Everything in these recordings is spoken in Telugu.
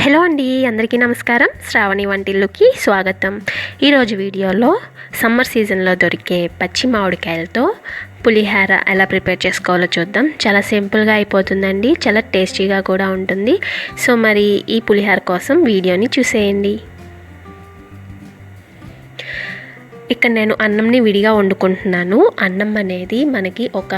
హలో అండి, అందరికీ నమస్కారం. శ్రావణి వంటిల్లుకి స్వాగతం. ఈరోజు వీడియోలో సమ్మర్ సీజన్లో దొరికే పచ్చి మామిడికాయలతో పులిహోర ఎలా ప్రిపేర్ చేసుకోవాలో చూద్దాం. చాలా సింపుల్గా అయిపోతుందండి, చాలా టేస్టీగా కూడా ఉంటుంది. సో మరి ఈ పులిహోర కోసం వీడియోని చూసేయండి. ఇక్కడ నేను అన్నంని విడిగా వండుకుంటున్నాను. అన్నం అనేది మనకి ఒక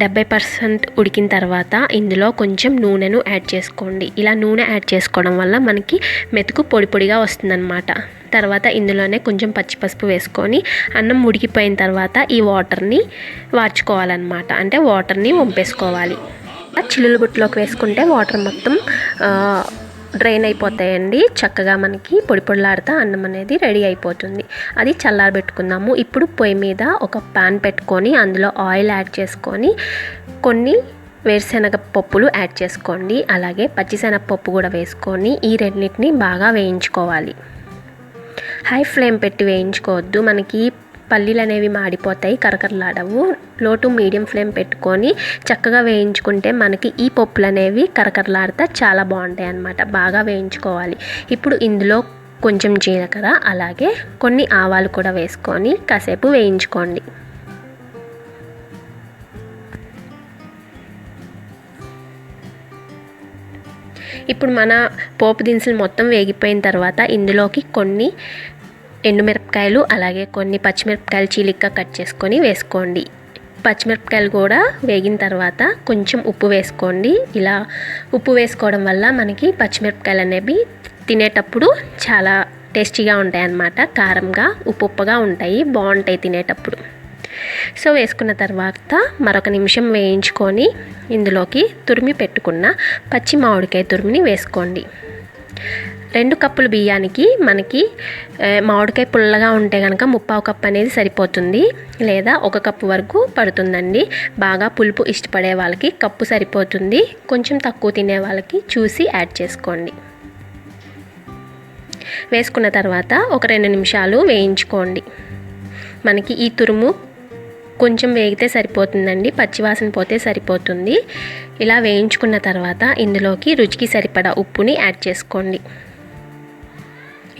70% ఉడికిన తర్వాత ఇందులో కొంచెం నూనెను యాడ్ చేసుకోండి. ఇలా నూనె యాడ్ చేసుకోవడం వల్ల మనకి మెతుకు పొడి పొడిగా వస్తుందన్నమాట. తర్వాత ఇందులోనే కొంచెం పచ్చిపసుపు వేసుకొని అన్నం ఉడికిపోయిన తర్వాత ఈ వాటర్ని వార్చుకోవాలన్నమాట. అంటే వాటర్ని వంపేసుకోవాలి. చిల్లులు బుట్టలోకి వేసుకుంటే వాటర్ మొత్తం డ్రైన్ అయిపోతాయండి. చక్కగా మనకి పొడి పొడిలాడుతూ అన్నం అనేది రెడీ అయిపోతుంది. అది చల్లారబెట్టుకుందాము. ఇప్పుడు పొయ్యి మీద ఒక పాన్ పెట్టుకొని అందులో ఆయిల్ యాడ్ చేసుకొని కొన్ని వేరుశనగ పప్పులు యాడ్ చేసుకోండి. అలాగే పచ్చిశనగపప్పు కూడా వేసుకొని ఈ రెండింటిని బాగా వేయించుకోవాలి. హై ఫ్లేమ్ పెట్టి వేయించుకోవద్దు, మనకి పల్లీలు అనేవి మాడిపోతాయి, కరకరలాడవు. లో టు మీడియం ఫ్లేమ్ పెట్టుకొని చక్కగా వేయించుకుంటే మనకి ఈ పప్పులు అనేవి కరకరలాడితే చాలా బాగుంటాయి అన్నమాట. బాగా వేయించుకోవాలి. ఇప్పుడు ఇందులో కొంచెం జీలకర్ర అలాగే కొన్ని ఆవాలు కూడా వేసుకొని కాసేపు వేయించుకోండి. ఇప్పుడు మన పోపు దినుసులు మొత్తం వేగిపోయిన తర్వాత ఇందులోకి కొన్ని ఎండుమిరపకాయలు అలాగే కొన్ని పచ్చిమిరపకాయలు చీలికగా కట్ చేసుకొని వేసుకోండి. పచ్చిమిరపకాయలు కూడా వేగిన తర్వాత కొంచెం ఉప్పు వేసుకోండి. ఇలా ఉప్పు వేసుకోవడం వల్ల మనకి పచ్చిమిరపకాయలు అనేవి తినేటప్పుడు చాలా టేస్టీగా ఉంటాయి అన్నమాట. కారంగా ఉప్పుగా ఉంటాయి, బాగుంటాయి తినేటప్పుడు. సో వేసుకున్న తర్వాత మరొక నిమిషం వేయించుకొని ఇందులోకి తురిమి పెట్టుకున్న పచ్చి మామిడికాయ తురిమిని వేసుకోండి. 2 కప్పుల బియ్యానికి మనకి మామిడికాయ పుల్లగా ఉంటే కనుక 1/2 కప్పు అనేది సరిపోతుంది, లేదా 1 కప్పు వరకు పడుతుందండి. బాగా పులుపు ఇష్టపడే వాళ్ళకి కప్పు సరిపోతుంది. కొంచెం తక్కువ తినే వాళ్ళకి చూసి యాడ్ చేసుకోండి. వేసుకున్న తర్వాత ఒక 2 నిమిషాలు వేయించుకోండి. మనకి ఈ తురుము కొంచెం వేగితే సరిపోతుందండి, పచ్చివాసన పోతే సరిపోతుంది. ఇలా వేయించుకున్న తర్వాత ఇందులోకి రుచికి సరిపడా ఉప్పుని యాడ్ చేసుకోండి.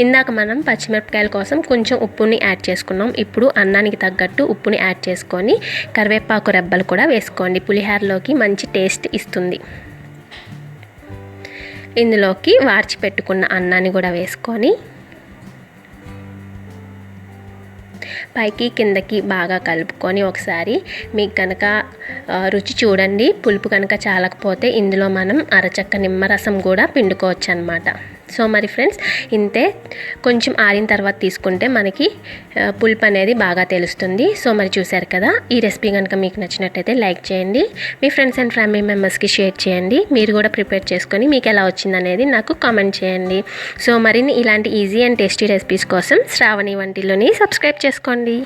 ఇందాక మనం పచ్చిమిరపకాయల కోసం కొంచెం ఉప్పుని యాడ్ చేసుకున్నాం. ఇప్పుడు అన్నానికి తగ్గట్టు ఉప్పుని యాడ్ చేసుకొని కరివేపాకు రెబ్బలు కూడా వేసుకోండి. పులిహోరలోకి మంచి టేస్ట్ ఇస్తుంది. ఇందులోకి వార్చి పెట్టుకున్న అన్నాన్ని కూడా వేసుకొని పైకి కిందకి బాగా కలుపుకొని ఒకసారి మీకు కనుక రుచి చూడండి. పులుపు కనుక చాలకపోతే ఇందులో మనం అరచక్క నిమ్మరసం కూడా పిండుకోవచ్చు అన్నమాట. సో మరి ఫ్రెండ్స్, ఇంతే. కొంచెం ఆరిన తర్వాత తీసుకుంటే మనకి పులుపు అనేది బాగా తెలుస్తుంది. సో మరి చూశారు కదా, ఈ రెసిపీ కనుక మీకు నచ్చినట్టయితే లైక్ చేయండి, మీ ఫ్రెండ్స్ అండ్ ఫ్యామిలీ మెంబర్స్కి షేర్ చేయండి. మీరు కూడా ప్రిపేర్ చేసుకొని మీకు ఎలా వచ్చిందనేది నాకు కామెంట్ చేయండి. సో మరిన్ని ఇలాంటి ఈజీ అండ్ టేస్టీ రెసిపీస్ కోసం శ్రావణి వంటిల్లుని సబ్స్క్రైబ్ చేసుకోండి.